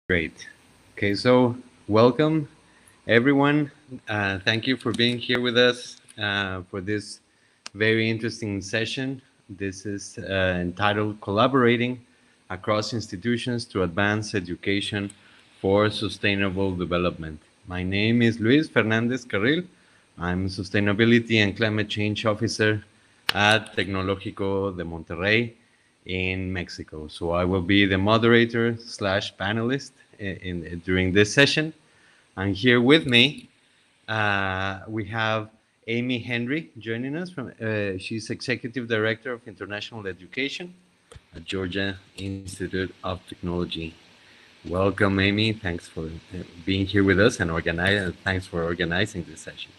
Great. Okay, so welcome everyone. Thank you for being here with us for this very interesting session. This is entitled Collaborating Across Institutions to Advance Education for Sustainable Development. My name is Luis Fernandez Carril. I'm Sustainability and Climate Change Officer at Tecnológico de Monterrey in Mexico. So I will be the moderator slash panelist during this session. And here with me, we have Amy Henry joining us. She's Executive Director of International Education at Georgia Institute of Technology. Welcome, Amy. Thanks for being here with us and thanks for organizing this session.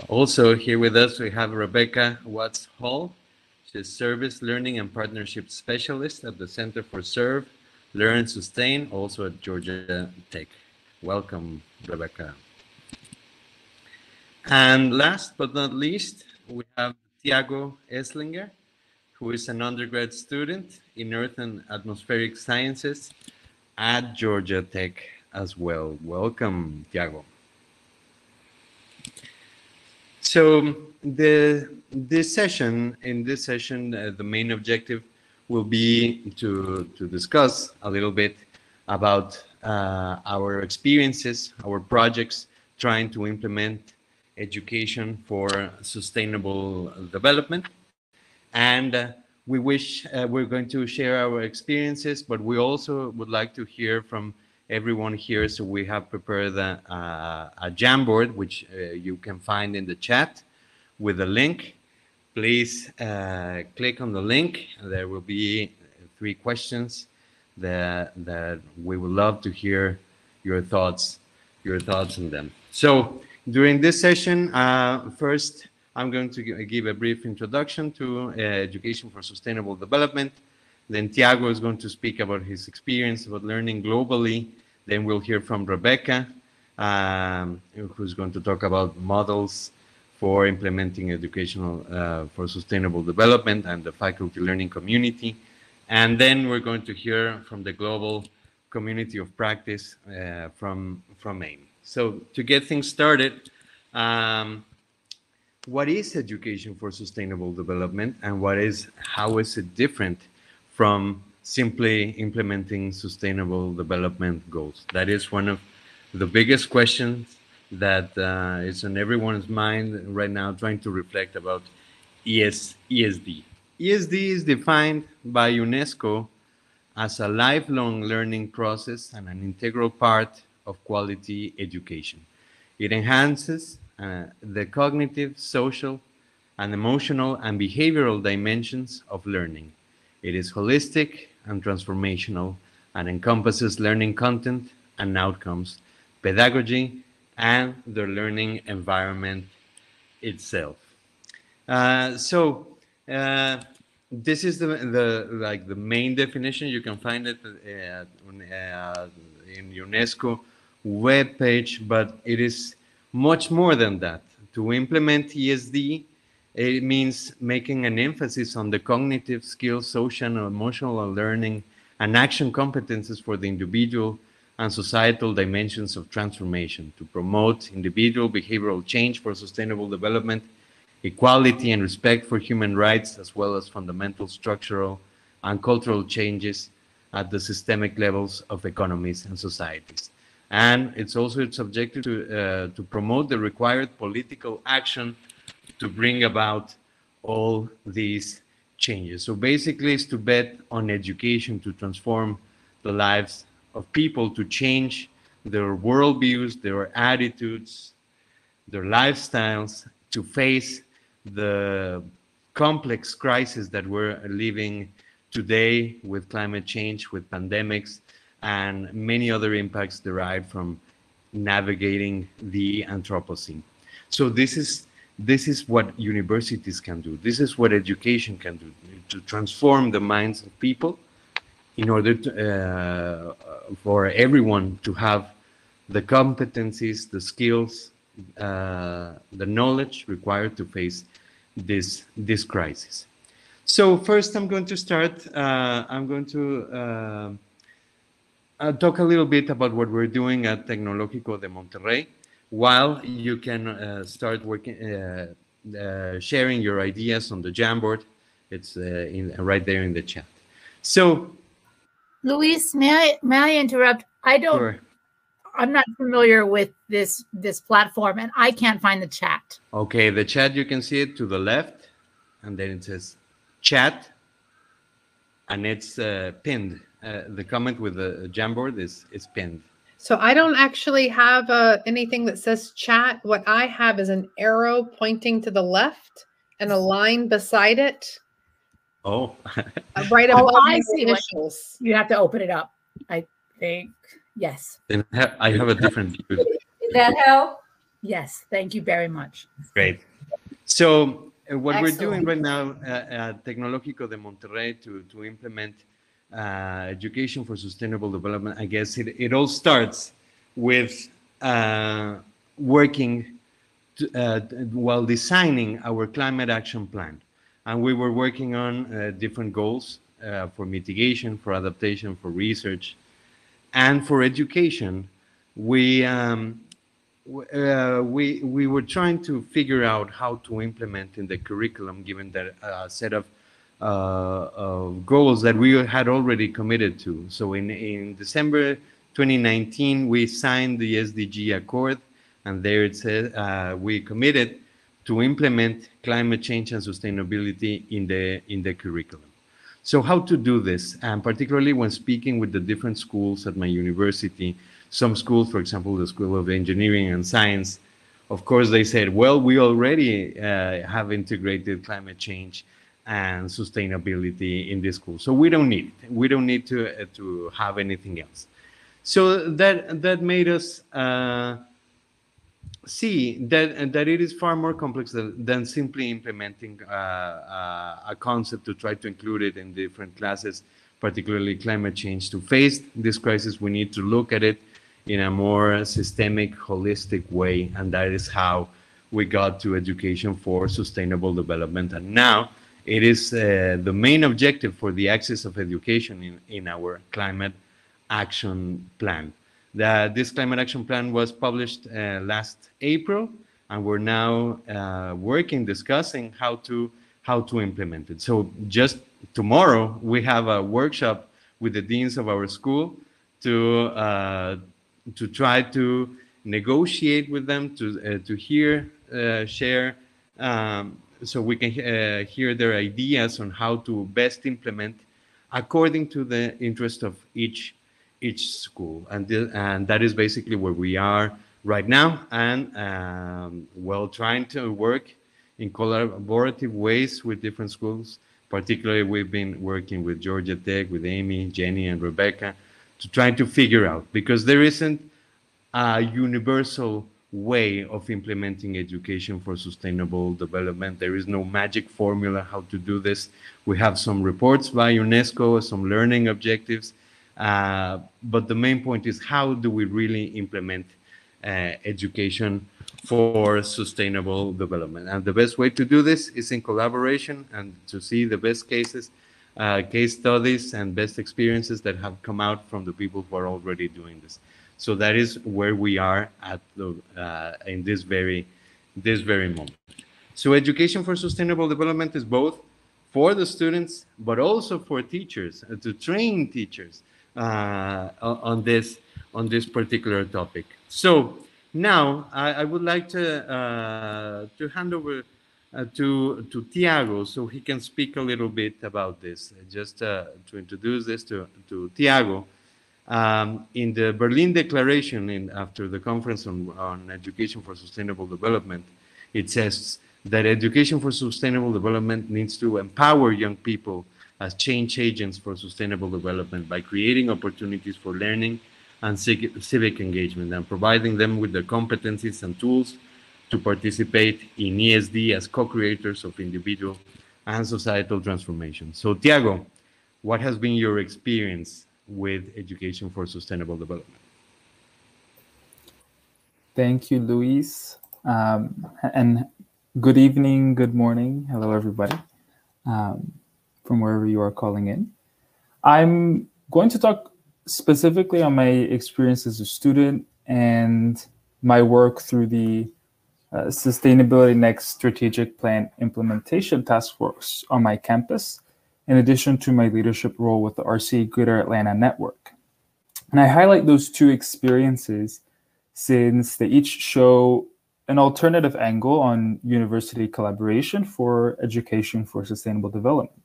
Also here with us, we have Rebecca Watts Hall. She's Service Learning and Partnership Specialist at the Center for Serve, Learn, Sustain, also at Georgia Tech. Welcome, Rebecca. And last but not least, we have Tiago Eslinger, who is an undergrad student in Earth and Atmospheric Sciences at Georgia Tech as well. Welcome, Tiago. So in this session, the main objective will be to discuss a little bit about our experiences, our projects, trying to implement education for sustainable development. And we're going to share our experiences, but we also would like to hear from everyone here. So we have prepared a Jamboard, which you can find in the chat with a link. Please click on the link. There will be 3 questions that we would love to hear your thoughts on them. So during this session, first, I'm going to give a brief introduction to education for sustainable development. Then Tiago is going to speak about his experience about learning globally. Then we'll hear from Rebecca, who's going to talk about models for implementing educational for sustainable development and the faculty learning community. And then we're going to hear from the global community of practice from Amy. So to get things started, what is education for sustainable development, and how is it different from simply implementing sustainable development goals? That is one of the biggest questions that is on everyone's mind right now, trying to reflect about ESD. ESD is defined by UNESCO as a lifelong learning process and an integral part of quality education. It enhances the cognitive, social, and emotional and behavioral dimensions of learning. It is holistic and transformational and encompasses learning content and outcomes, pedagogy, and the learning environment itself. This is the main definition. You can find it in UNESCO webpage, but it is much more than that. To implement ESD, it means making an emphasis on the cognitive skills, social and emotional learning, and action competences for the individual and societal dimensions of transformation to promote individual behavioral change for sustainable development, equality and respect for human rights, as well as fundamental structural and cultural changes at the systemic levels of economies and societies. And it's also its objective to promote the required political action to bring about all these changes. So basically, it's to bet on education to transform the lives of people, to change their worldviews, their attitudes, their lifestyles, to face the complex crisis that we're living today with climate change, with pandemics, and many other impacts derived from navigating the Anthropocene. So this is what universities can do. This is what education can do, to transform the minds of people in order to, for everyone to have the competencies, the skills, the knowledge required to face this crisis. So first, I'm going to start. I'm going to talk a little bit about what we're doing at Tecnológico de Monterrey, while you can start working, sharing your ideas on the Jamboard. It's right there in the chat. So, Luis, may I interrupt? sure. I'm not familiar with this platform, and I can't find the chat. Okay, the chat, you can see it to the left, and then it says chat, and it's pinned. The comment with the Jamboard is pinned. So I don't actually have anything that says chat. What I have is an arrow pointing to the left and a line beside it. Oh. Right above I see initials. You have to open it up, I think. Yes. Then I have a different view. Did that help? Yes. Thank you very much. Great. So what Excellent. we're doing right now at Tecnológico de Monterrey to implement education for sustainable development, I guess it all starts with working while designing our climate action plan. And we were working on different goals for mitigation, for adaptation, for research, and for education. We were trying to figure out how to implement in the curriculum, given that set of goals that we had already committed to. So in December 2019, we signed the SDG Accord, and there it says we committed to implement climate change and sustainability in the curriculum. So how to do this, and particularly when speaking with the different schools at my university, some schools, for example, the School of Engineering and Science, of course, they said, well, we already have integrated climate change and sustainability in this school, so we don't need it. We don't need to have anything else. So that made us see that it is far more complex than simply implementing a concept to try to include it in different classes, particularly climate change. To face this crisis, we need to look at it in a more systemic, holistic way, and that is how we got to education for sustainable development. And now it is the main objective for the axis of education in our climate action plan. This climate action plan was published last April, and we're now discussing how to implement it. So just tomorrow, we have a workshop with the deans of our school to try to negotiate with them, to hear, share, so we can hear their ideas on how to best implement according to the interest of each school. And that is basically where we are right now, and trying to work in collaborative ways with different schools. Particularly, we've been working with Georgia Tech, with Amy, Jenny, and Rebecca, to try to figure out, because there isn't a universal way of implementing education for sustainable development. There is no magic formula how to do this. We have some reports by UNESCO, some learning objectives, but the main point is, how do we really implement education for sustainable development? And the best way to do this is in collaboration, and to see the best cases, case studies, and best experiences that have come out from the people who are already doing this. So that is where we are at in this very moment. So education for sustainable development is both for the students, but also for teachers, to train teachers on this particular topic. So now I would like to hand over to Tiago, so he can speak a little bit about this. Just to introduce this to Tiago. In the Berlin Declaration, after the conference on education for sustainable development, it says that education for sustainable development needs to empower young people as change agents for sustainable development by creating opportunities for learning and civic engagement, and providing them with the competencies and tools to participate in ESD as co-creators of individual and societal transformation. So Tiago, what has been your experience with education for sustainable development? Thank you, Luis. And good evening, good morning. Hello, everybody, from wherever you are calling in. I'm going to talk specifically on my experience as a student and my work through the Sustainability Next Strategic Plan Implementation Task Force on my campus, in addition to my leadership role with the RCE Greater Atlanta network. And I highlight those two experiences since they each show an alternative angle on university collaboration for education for sustainable development.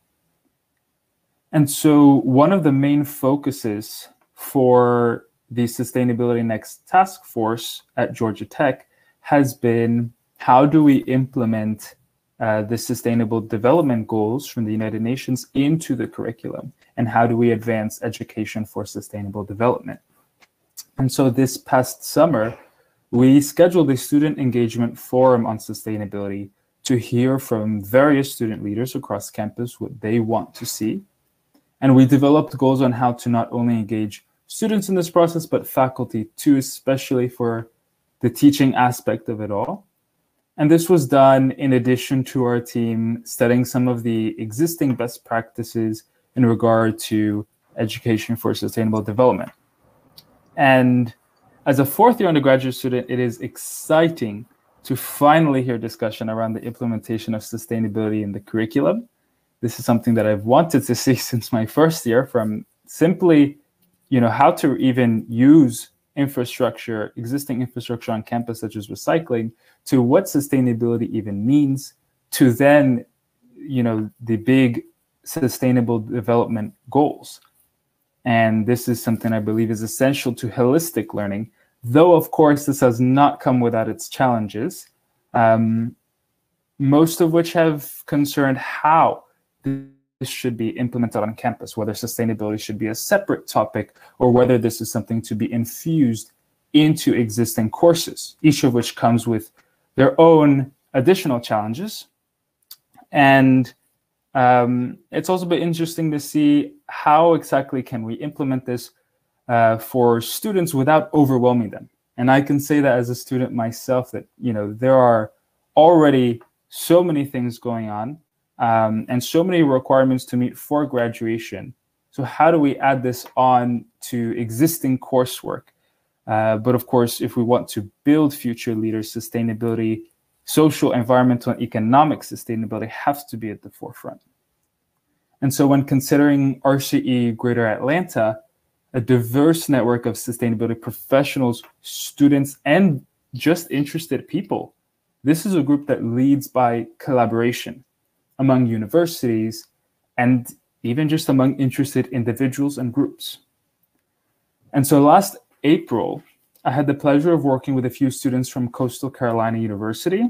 And so one of the main focuses for the Sustainability Next Task Force at Georgia Tech has been, how do we implement the Sustainable Development Goals from the United Nations into the curriculum? And how do we advance education for sustainable development? And so this past summer, we scheduled a student engagement forum on sustainability to hear from various student leaders across campus what they want to see. And we developed goals on how to not only engage students in this process, but faculty too, especially for the teaching aspect of it all. And this was done in addition to our team studying some of the existing best practices in regard to education for sustainable development. And as a fourth-year undergraduate student, it is exciting to finally hear discussion around the implementation of sustainability in the curriculum. This is something that I've wanted to see since my first year, from simply, how to even use infrastructure, existing infrastructure on campus, such as recycling, to what sustainability even means, to then, the big sustainable development goals. And this is something I believe is essential to holistic learning, though, of course, this has not come without its challenges, most of which have concerned how this should be implemented on campus, whether sustainability should be a separate topic or whether this is something to be infused into existing courses, each of which comes with their own additional challenges. And it's also been interesting to see how exactly can we implement this for students without overwhelming them. And I can say that as a student myself that, there are already so many things going on and so many requirements to meet for graduation. So how do we add this on to existing coursework? But of course, if we want to build future leaders, sustainability, social, environmental, and economic sustainability have to be at the forefront. And so when considering RCE Greater Atlanta, a diverse network of sustainability professionals, students, and just interested people, this is a group that leads by collaboration among universities and even just among interested individuals and groups. And so last April, I had the pleasure of working with a few students from Coastal Carolina University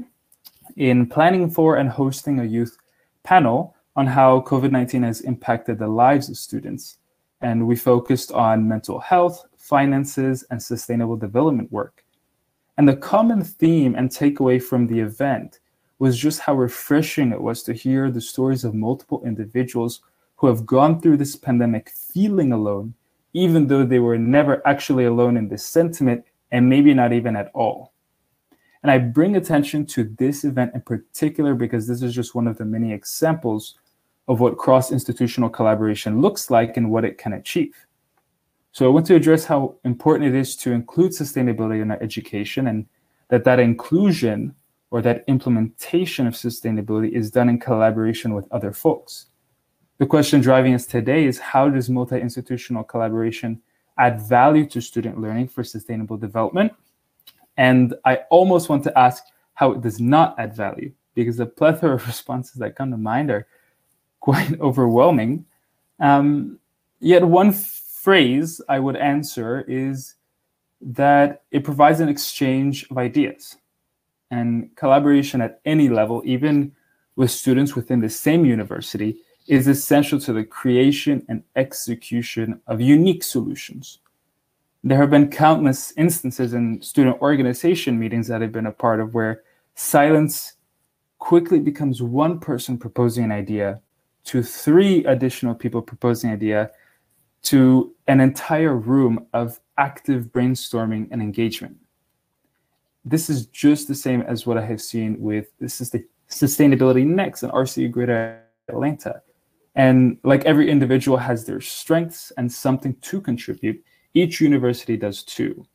in planning for and hosting a youth panel on how COVID-19 has impacted the lives of students. And we focused on mental health, finances, and sustainable development work. And the common theme and takeaway from the event was just how refreshing it was to hear the stories of multiple individuals who have gone through this pandemic feeling alone, even though they were never actually alone in this sentiment, and maybe not even at all. And I bring attention to this event in particular because this is just one of the many examples of what cross-institutional collaboration looks like and what it can achieve. So I want to address how important it is to include sustainability in our education, and that inclusion or that implementation of sustainability is done in collaboration with other folks. The question driving us today is, how does multi-institutional collaboration add value to student learning for sustainable development? And I almost want to ask how it does not add value, because the plethora of responses that come to mind are quite overwhelming. Yet one phrase I would answer is that it provides an exchange of ideas. And collaboration at any level, even with students within the same university, is essential to the creation and execution of unique solutions. There have been countless instances in student organization meetings that I've been a part of where silence quickly becomes one person proposing an idea, to 3 additional people proposing an idea, to an entire room of active brainstorming and engagement. This is just the same as what I have seen with the Sustainability Next and RCE Greater Atlanta. And like every individual has their strengths and something to contribute, each university does too.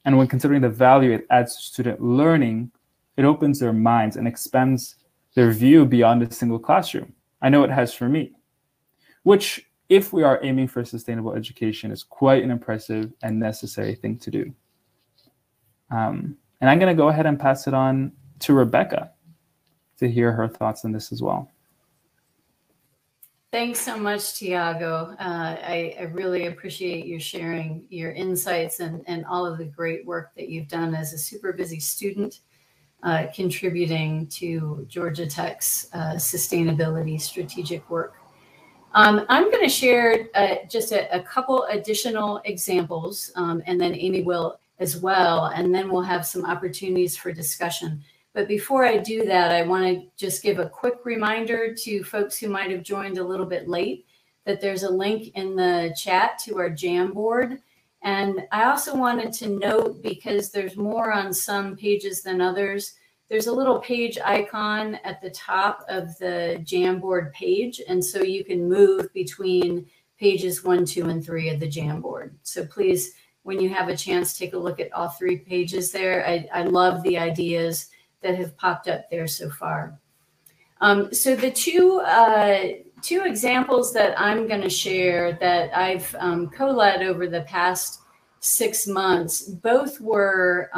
And when considering the value it adds to student learning, it opens their minds and expands their view beyond a single classroom. I know it has for me, which, if we are aiming for sustainable education, is quite an impressive and necessary thing to do. And I'm going to go ahead and pass it on to Rebecca to hear her thoughts on this as well. Thanks so much, Tiago. I really appreciate you sharing your insights and all of the great work that you've done as a super busy student, contributing to Georgia Tech's sustainability strategic work. I'm going to share just a couple additional examples, and then Amy will as well, and then we'll have some opportunities for discussion. But before I do that, I want to just give a quick reminder to folks who might have joined a little bit late that there's a link in the chat to our Jamboard. And I also wanted to note, because there's more on some pages than others, there's a little page icon at the top of the Jamboard page. And so you can move between pages 1, 2, and 3 of the Jamboard. So please, when you have a chance, take a look at all 3 pages there. I love the ideas that have popped up there so far. So the two examples that I'm going to share that I've co-led over the past 6 months, both were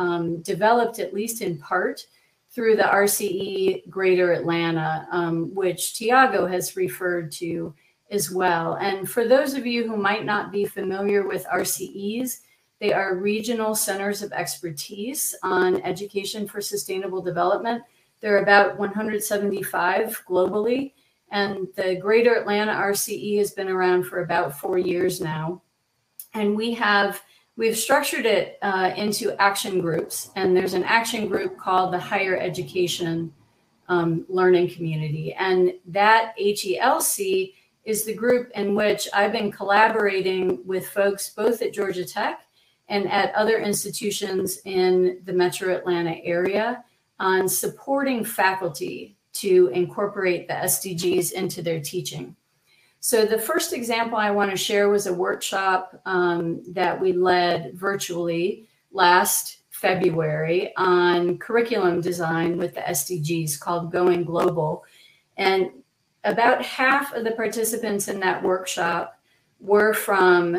developed, at least in part, through the RCE Greater Atlanta, which Tiago has referred to as well. And for those of you who might not be familiar with RCEs, they are regional centers of expertise on education for sustainable development. There are about 175 globally, and the Greater Atlanta RCE has been around for about 4 years now. And we've structured it into action groups, and there's an action group called the Higher Education Learning Community. And that HELC is the group in which I've been collaborating with folks both at Georgia Tech and at other institutions in the Metro Atlanta area on supporting faculty to incorporate the SDGs into their teaching. So the first example I want to share was a workshop that we led virtually last February on curriculum design with the SDGs, called Going Global. And about half of the participants in that workshop were from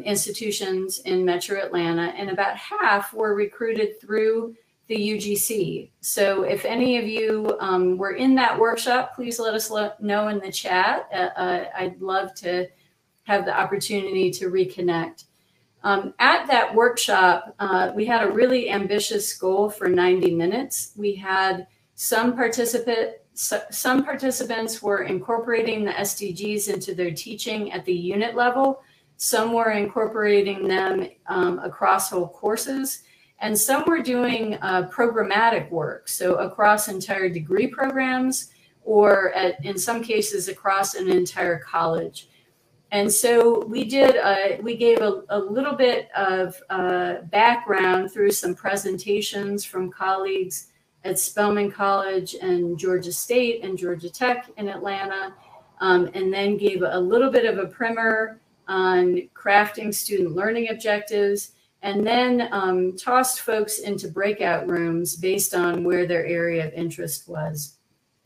institutions in Metro Atlanta, and about half were recruited through the UGC. So if any of you were in that workshop, please let us know in the chat. I'd love to have the opportunity to reconnect. At that workshop, we had a really ambitious goal for 90 minutes. We had some participants were incorporating the SDGs into their teaching at the unit level. Some were incorporating them across whole courses, and some were doing programmatic work, so across entire degree programs, or in some cases across an entire college. And so we gave a little bit of background through some presentations from colleagues at Spelman College and Georgia State and Georgia Tech in Atlanta, and then gave a little bit of a primer on crafting student learning objectives, and then tossed folks into breakout rooms based on where their area of interest was.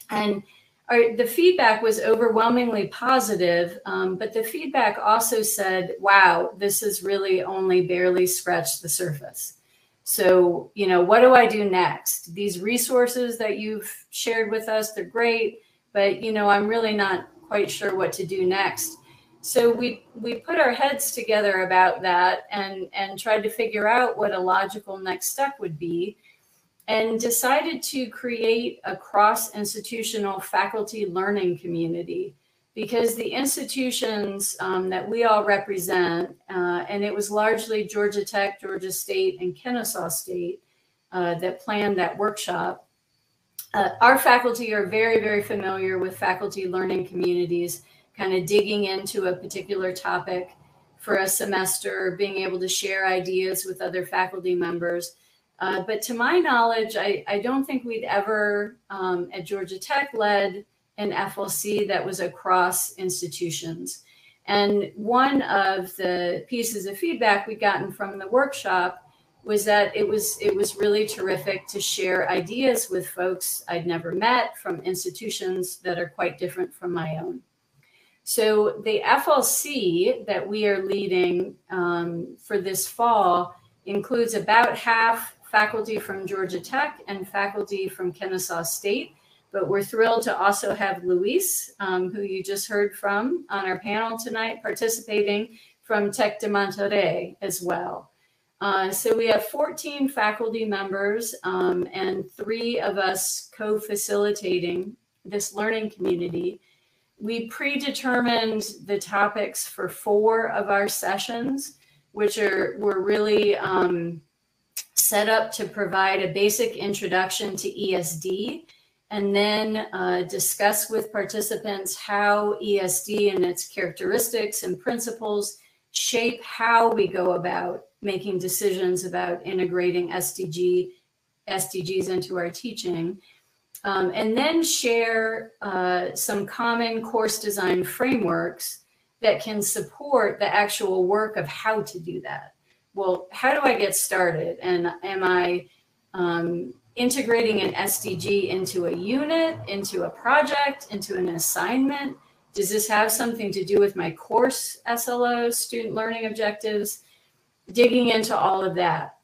And the feedback was overwhelmingly positive, but the feedback also said, wow, this has really only barely scratched the surface. So, you know, what do I do next? These resources that you've shared with us, they're great, but, you know, I'm really not quite sure what to do next. So we put our heads together about that and tried to figure out what a logical next step would be, and decided to create a cross-institutional faculty learning community, because the institutions that we all represent, and it was largely Georgia Tech, Georgia State, and Kennesaw State that planned that workshop. Our faculty are very, very familiar with faculty learning communities, kind of digging into a particular topic for a semester, being able to share ideas with other faculty members. But to my knowledge, I don't think we'd ever at Georgia Tech led an FLC that was across institutions. And one of the pieces of feedback we'd gotten from the workshop was that it was really terrific to share ideas with folks I'd never met from institutions that are quite different from my own. So the FLC that we are leading for this fall includes about half faculty from Georgia Tech and faculty from Kennesaw State. But we're thrilled to also have Luis, who you just heard from on our panel tonight, participating from Tec de Monterrey as well. So we have 14 faculty members and 3 of us co-facilitating this learning community. We predetermined the topics for 4 of our sessions, which were really set up to provide a basic introduction to ESD, and then discuss with participants how ESD and its characteristics and principles shape how we go about making decisions about integrating SDGs into our teaching. And then share some common course design frameworks that can support the actual work of how to do that. Well, how do I get started? And am I integrating an SDG into a unit, into a project, into an assignment? Does this have something to do with my course SLOs, student learning objectives? Digging into all of that.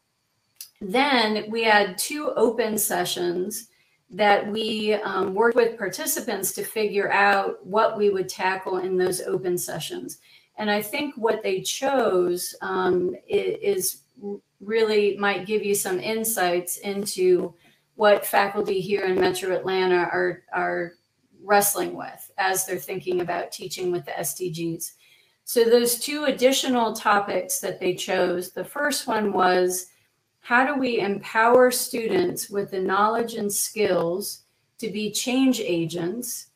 Then we had 2 open sessions that we worked with participants to figure out what we would tackle in those open sessions. And I think what they chose is really might give you some insights into what faculty here in Metro Atlanta are wrestling with as they're thinking about teaching with the SDGs. So those 2 additional topics that they chose, the first one was, how do we empower students with the knowledge and skills to be change agents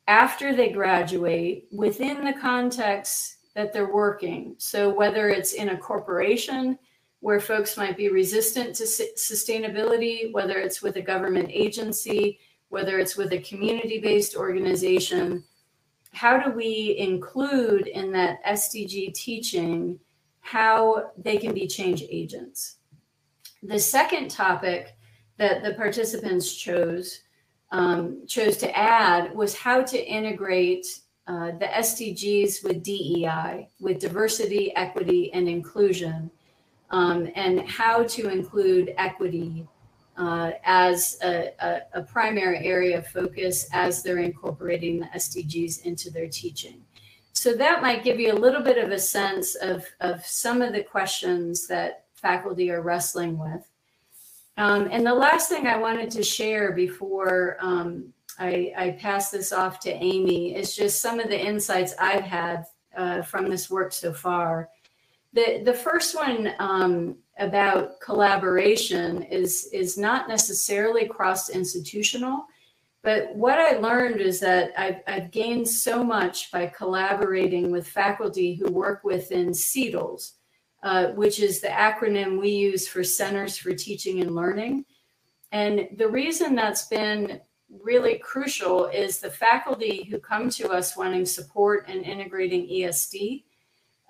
after they graduate within the context that they're working? So whether it's in a corporation where folks might be resistant to sustainability, whether it's with a government agency, whether it's with a community-based organization, how do we include in that SDG teaching how they can be change agents? The second topic that the participants chose to add was how to integrate the SDGs with DEI, with diversity, equity, and inclusion, and how to include equity as a primary area of focus as they're incorporating the SDGs into their teaching. So that might give you a little bit of a sense of some of the questions that faculty are wrestling with. And the last thing I wanted to share before I pass this off to Amy is just some of the insights I've had from this work so far. The first one about collaboration is not necessarily cross-institutional, but what I learned is that I've gained so much by collaborating with faculty who work within CEDLs, which is the acronym we use for Centers for Teaching and Learning. And the reason that's been really crucial is the faculty who come to us wanting support in integrating ESD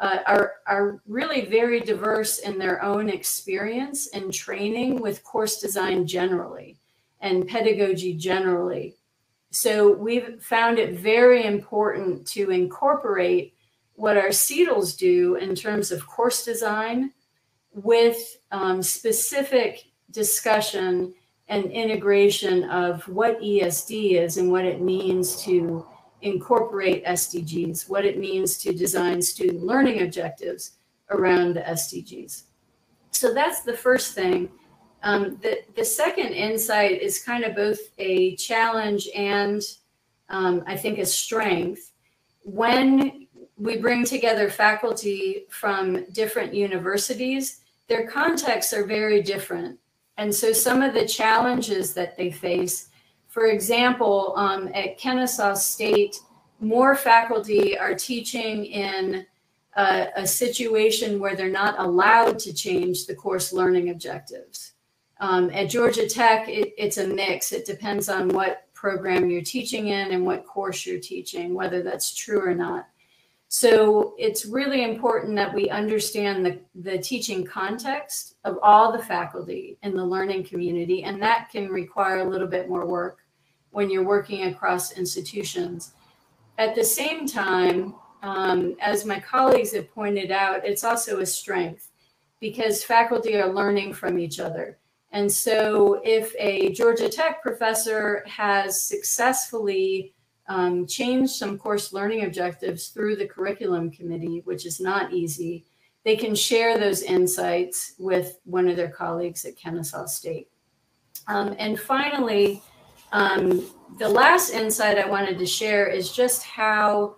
are really very diverse in their own experience and training with course design generally and pedagogy generally. So we've found it very important to incorporate what our CEDLs do in terms of course design with specific discussion and integration of what ESD is and what it means to incorporate SDGs, what it means to design student learning objectives around the SDGs. So that's the first thing. The second insight is kind of both a challenge and I think a strength. When we bring together faculty from different universities, their contexts are very different. And so some of the challenges that they face, for example, at Kennesaw State, more faculty are teaching in a situation where they're not allowed to change the course learning objectives. At Georgia Tech, it's a mix. It depends on what program you're teaching in and what course you're teaching, whether that's true or not. So it's really important that we understand the teaching context of all the faculty in the learning community, and that can require a little bit more work when you're working across institutions. At the same time, as my colleagues have pointed out, it's also a strength because faculty are learning from each other. And so if a Georgia Tech professor has successfully changed some course learning objectives through the curriculum committee, which is not easy, they can share those insights with one of their colleagues at Kennesaw State. And finally, the last insight I wanted to share is just how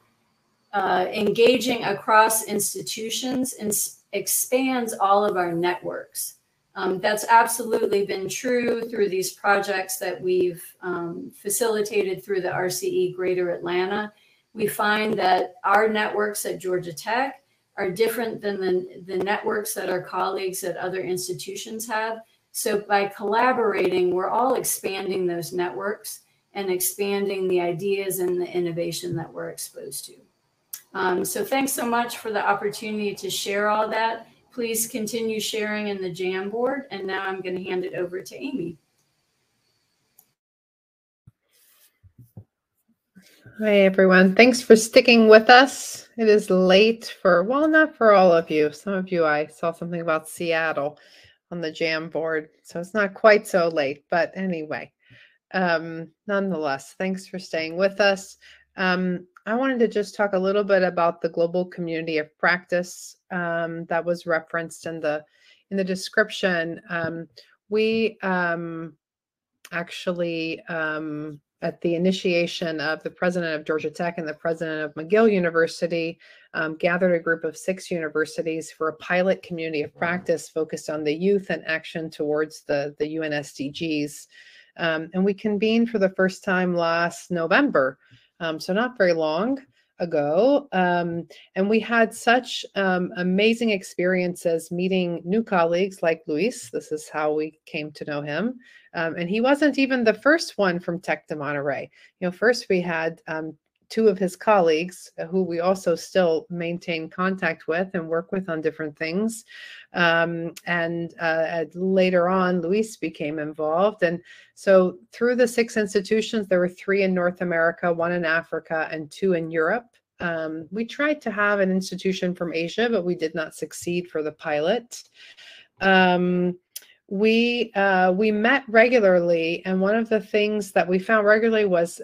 engaging across institutions expands all of our networks. That's absolutely been true through these projects that we've facilitated through the RCE Greater Atlanta. We find that our networks at Georgia Tech are different than the networks that our colleagues at other institutions have. So by collaborating, we're all expanding those networks and expanding the ideas and the innovation that we're exposed to. So thanks so much for the opportunity to share all that. Please continue sharing in the Jamboard. And now I'm going to hand it over to Amy. Hi, everyone. Thanks for sticking with us. It is late for, well, not for all of you. Some of you, I saw something about Seattle on the Jamboard, so it's not quite so late. But anyway, nonetheless, thanks for staying with us. I wanted to just talk a little bit about the global community of practice that was referenced in the description. We actually, at the initiation of the president of Georgia Tech and the president of McGill University, gathered a group of 6 universities for a pilot community of practice focused on the youth and action towards the UN SDGs. And we convened for the first time last November. So not very long ago. And we had such amazing experiences meeting new colleagues like Luis. This is how we came to know him. And he wasn't even the first one from Tech de Monterrey. You know, first we had 2 of his colleagues who we also still maintain contact with and work with on different things. And later on, Luis became involved. And so through the 6 institutions, there were 3 in North America, 1 in Africa, and 2 in Europe. We tried to have an institution from Asia, but we did not succeed for the pilot. We met regularly, and one of the things that we found regularly was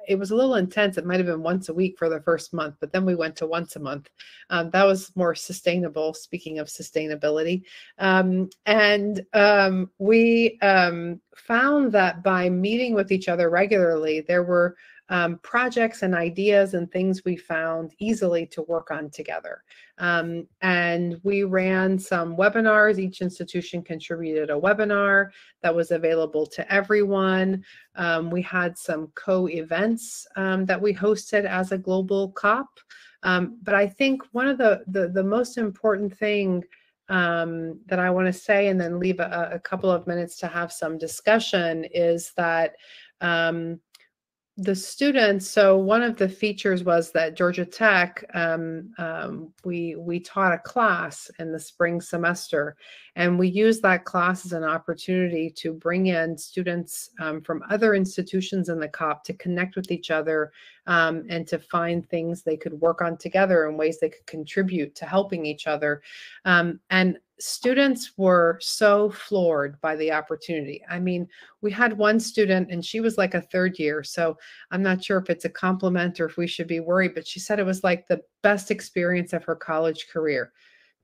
it was a little intense. It might have been once a week for the first month, but then we went to once a month. That was more sustainable, speaking of sustainability. We found that by meeting with each other regularly, there were projects and ideas and things we found easily to work on together. And we ran some webinars. Each institution contributed a webinar that was available to everyone. We had some co-events that we hosted as a global COP. But I think one of the most important thing that I want to say, and then leave a couple of minutes to have some discussion, is that the students, so one of the features was that Georgia Tech, we taught a class in the spring semester, and we used that class as an opportunity to bring in students from other institutions in the COP to connect with each other and to find things they could work on together and ways they could contribute to helping each other. And students were so floored by the opportunity. I mean, we had one student and she was like a 3rd year. So I'm not sure if it's a compliment or if we should be worried, but she said it was like the best experience of her college career.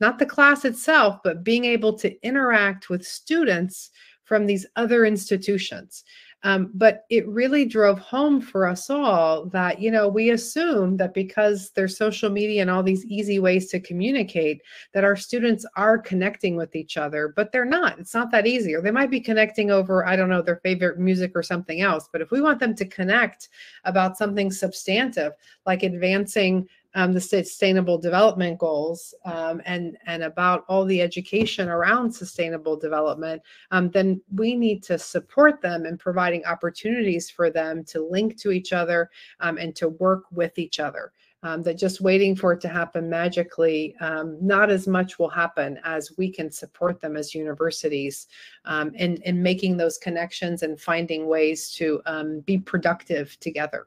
Not the class itself, but being able to interact with students from these other institutions. But it really drove home for us all that, you know, we assume that because there's social media and all these easy ways to communicate, that our students are connecting with each other, but they're not. It's not that easy. Or they might be connecting over, I don't know, their favorite music or something else. But if we want them to connect about something substantive, like advancing the Sustainable Development Goals, and about all the education around sustainable development, then we need to support them in providing opportunities for them to link to each other and to work with each other. That just waiting for it to happen magically, not as much will happen as we can support them as universities in making those connections and finding ways to be productive together.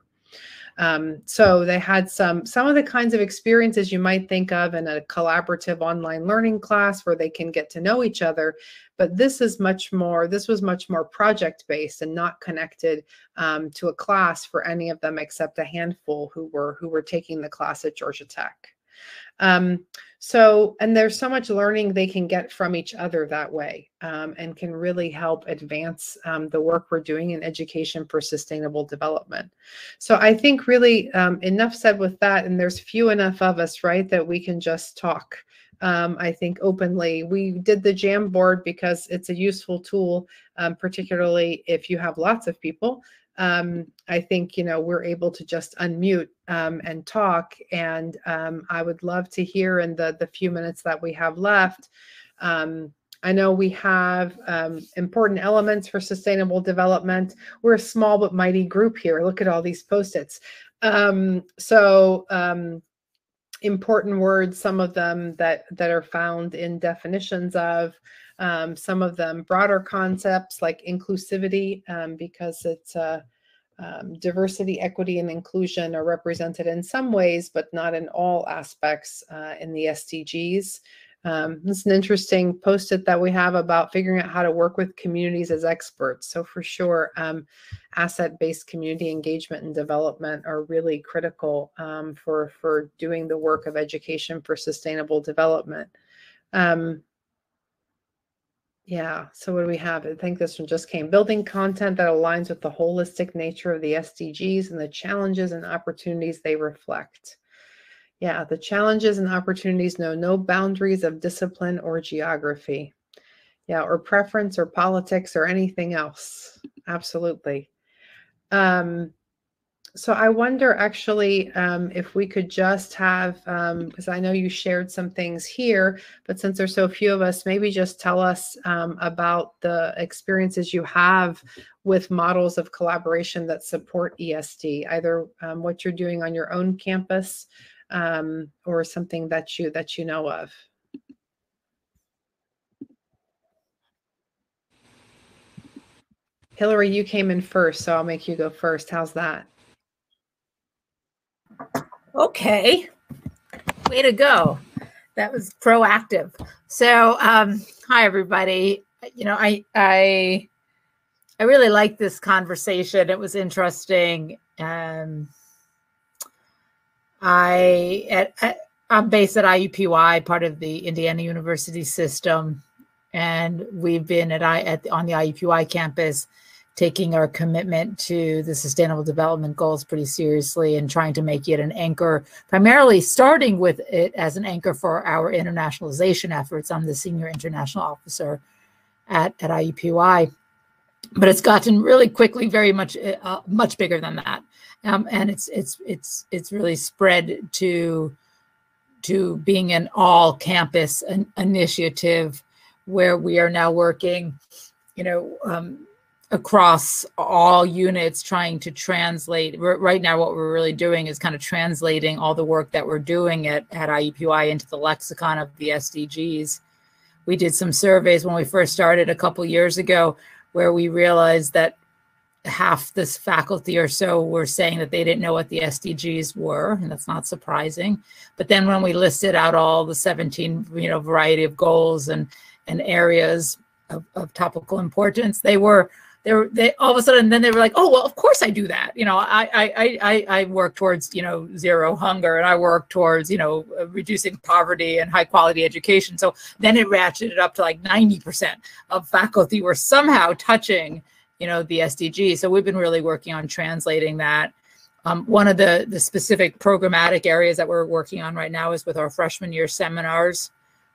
So they had some of the kinds of experiences you might think of in a collaborative online learning class where they can get to know each other. But this was much more project-based and not connected to a class for any of them except a handful who were taking the class at Georgia Tech. And there's so much learning they can get from each other that way, and can really help advance the work we're doing in education for sustainable development. So I think really enough said with that, and there's few enough of us, right, that we can just talk. I think openly. We did the Jamboard because it's a useful tool, particularly if you have lots of people. I think, we're able to just unmute and talk. And I would love to hear in the few minutes that we have left. I know we have important elements for sustainable development. We're a small but mighty group here. Look at all these Post-its. Important words, some of them that are found in definitions of, some of them broader concepts like inclusivity, because it's diversity, equity, and inclusion are represented in some ways, but not in all aspects in the SDGs. This is an interesting Post-it that we have about figuring out how to work with communities as experts. So for sure, asset-based community engagement and development are really critical for doing the work of education for sustainable development. Yeah, so what do we have? I think this one just came. Building content that aligns with the holistic nature of the SDGs and the challenges and opportunities they reflect. Yeah, the challenges and opportunities know no boundaries of discipline or geography. Yeah, or preference or politics or anything else. Absolutely. So I wonder actually if we could just have, because I know you shared some things here, but since there's so few of us, maybe just tell us about the experiences you have with models of collaboration that support ESD, either what you're doing on your own campus or something that you know of. Hillary, you came in first, so I'll make you go first. How's that? Okay, way to go. That was proactive. So, hi everybody. I really liked this conversation. It was interesting. I'm based at IUPUI, part of the Indiana University system, and we've been on the IUPUI campus taking our commitment to the Sustainable Development Goals pretty seriously and trying to make it an anchor, primarily starting with it as an anchor for our internationalization efforts. I'm the senior international officer at IUPUI, but it's gotten really quickly very much bigger than that, and it's really spread to being an all-campus initiative where we are now working, across all units, trying to translate. Right now, what we're really doing is kind of translating all the work that we're doing at IUPUI into the lexicon of the SDGs. We did some surveys when we first started a couple years ago, where we realized that half this faculty or so were saying that they didn't know what the SDGs were, and that's not surprising. But then when we listed out all the 17, variety of goals and areas of topical importance, they all of a sudden, then they were like, oh, well, of course I do that. I work towards, zero hunger, and I work towards, reducing poverty and high quality education. So then it ratcheted up to like 90% of faculty were somehow touching, the SDG. So we've been really working on translating that. One of the specific programmatic areas that we're working on right now is with our freshman year seminars.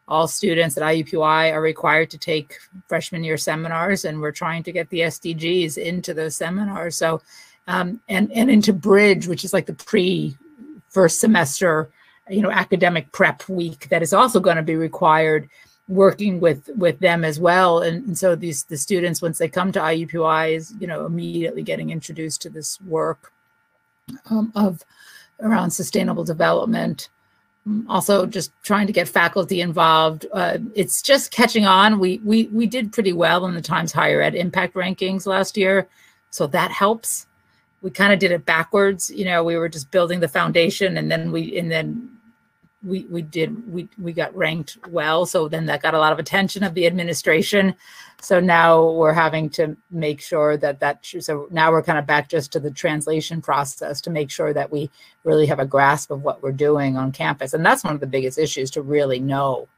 All students at IUPUI are required to take freshman year seminars, and we're trying to get the SDGs into those seminars. So, and into Bridge, which is like the first semester academic prep week that is also going to be required, working with them as well. And so the students, once they come to IUPUI, is immediately getting introduced to this work of around sustainable development. Also just trying to get faculty involved. It's just catching on. We did pretty well in the Times Higher Ed impact rankings last year, so that helps. We kind of did it backwards. We were just building the foundation, and then we got ranked well. So then that got a lot of attention of the administration. So now we're having to make sure so now we're kind of back just to the translation process to make sure that we really have a grasp of what we're doing on campus. And that's one of the biggest issues, to really know,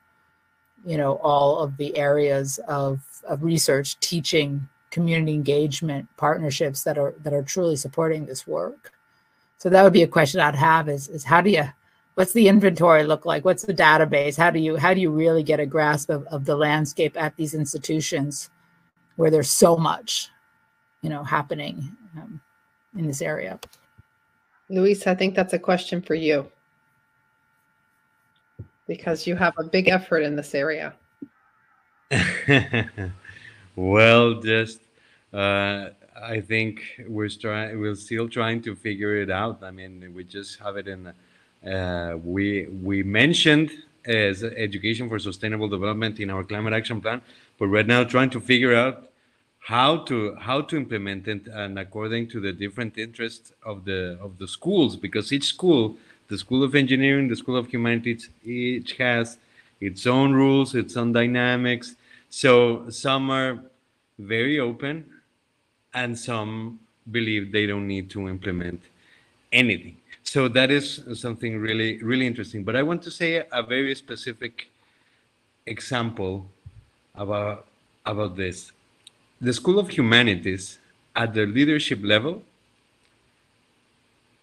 all of the areas of research, teaching, community engagement, partnerships that are truly supporting this work. So that would be a question I'd have is what's the inventory look like? What's the database? How do you really get a grasp of the landscape at these institutions where there's so much, happening in this area? Luis, I think that's a question for you, because you have a big effort in this area. Well, just I think we're still trying to figure it out. I mean, we just have it in. We mentioned as education for sustainable development in our climate action plan, but right now trying to figure out how to implement it, and according to the different interests of the schools, because each school, the School of Engineering, the School of Humanities, each has its own rules, its own dynamics. So some are very open, and some believe they don't need to implement anything. So that is something really, really interesting. But I want to say a very specific example about this. The School of Humanities at the leadership level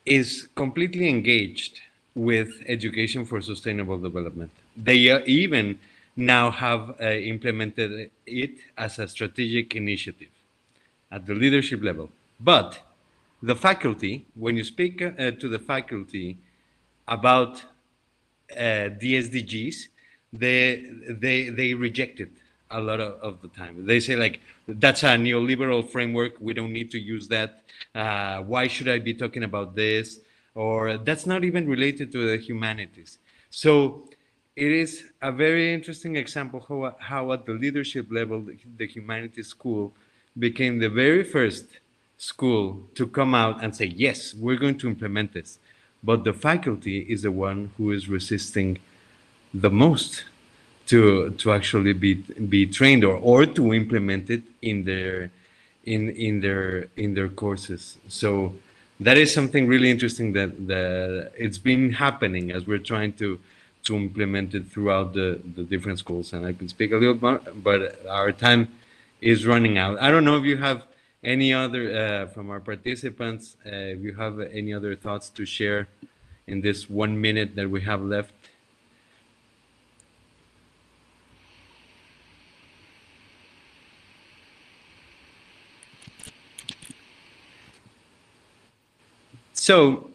is completely engaged with education for sustainable development. They even now have implemented it as a strategic initiative at the leadership level. But the faculty, when you speak to the faculty about the SDGs, they reject it a lot of the time. They say, like, that's a neoliberal framework, we don't need to use that. Why should I be talking about this? Or that's not even related to the humanities. So it is a very interesting example how at the leadership level, the humanities school became the very first school to come out and say, yes, we're going to implement this. But the faculty is the one who is resisting the most to actually be trained or to implement it in their courses. So that is something really interesting that it's been happening as we're trying to implement it throughout the different schools. And I can speak a little more, but our time is running out. I don't know if you have any other from our participants, if you have any other thoughts to share in this 1 minute that we have left. So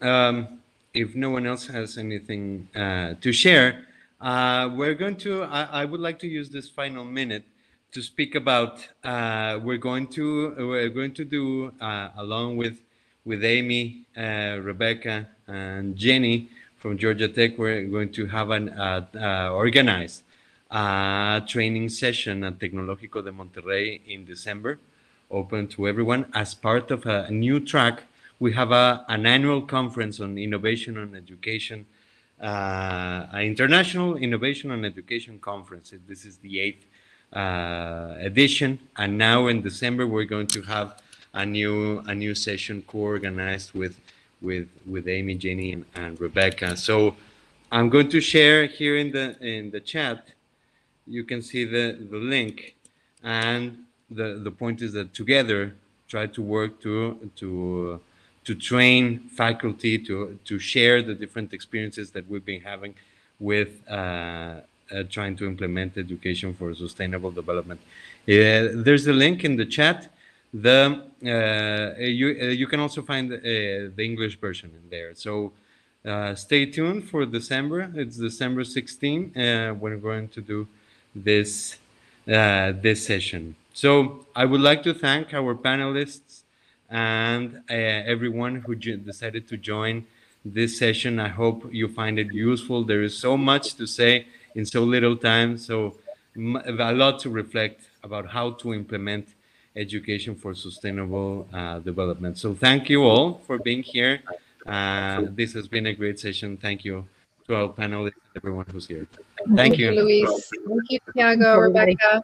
if no one else has anything to share, we're going to, I would like to use this final minute to speak about, we're going to do, along with Amy, Rebecca, and Jenny from Georgia Tech, we're going to have organize a training session at Tecnológico de Monterrey in December, open to everyone as part of a new track. We have an annual conference on innovation and education, an international innovation and education conference. This is the 8th edition, and now in December we're going to have a new session co-organized with Amy, Jenny, and Rebecca. So I'm going to share here in the chat. You can see the link, and the point is that together try to work to train faculty, to share the different experiences that we've been having with trying to implement education for sustainable development. There's a link in the chat. You can also find the English version in there. So stay tuned for December. It's December 16. We're going to do this this session. So I would like to thank our panelists and everyone who decided to join this session. I hope you find it useful. There is so much to say in so little time, so a lot to reflect about how to implement education for sustainable development. So thank you all for being here. This has been a great session. Thank you to our panelists and everyone who's here. Thank you. Luis. Thank you, Tiago, Rebecca.